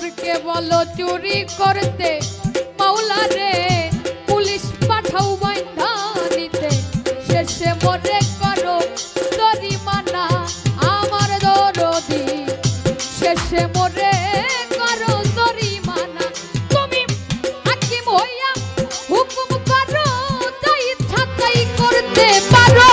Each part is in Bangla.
চোরকে বলো চুরি করতে মাওলা রে পুলিশ পাঠাও বাইন্ধা নিতে শেষে মরে করো জরিমানা আমার দরদি শেষে মরে করো জরিমানা তুমি হাকিম হইয়া হুকুম করো যা ইচ্ছা তাই করতে পারো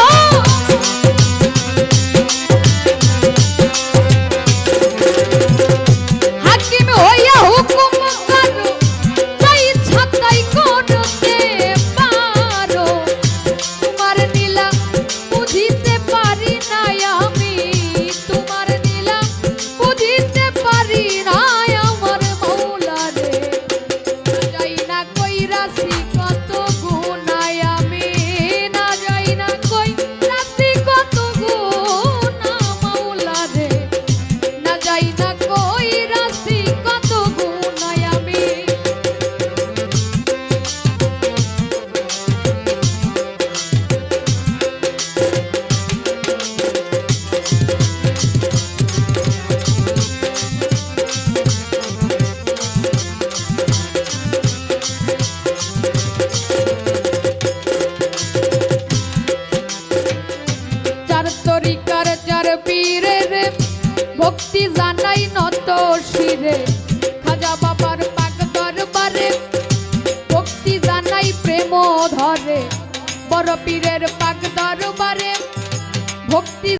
হাকিম হইয়া হুকুম করো যা ইচ্ছা তাই করতে পারো তোমার নীলা বুঝিতে পারি না আমি তোমার নীলা বুঝিতে পারি না আমার মাওলা রে যাই না কইরাছি কত গুনাহ আমি না যাই না কইরাছি কত গুনাহ মাওলা রে না যাই না কইরাছি কত গুনাহ আমি চার তরিকার চার পীরের ভক্তি জানাই নত শিরে খাজা বাবার পাক দরবারে ভক্তি জানাই প্রেম ধরে বড় পীরের পাক দরবারে ভক্তি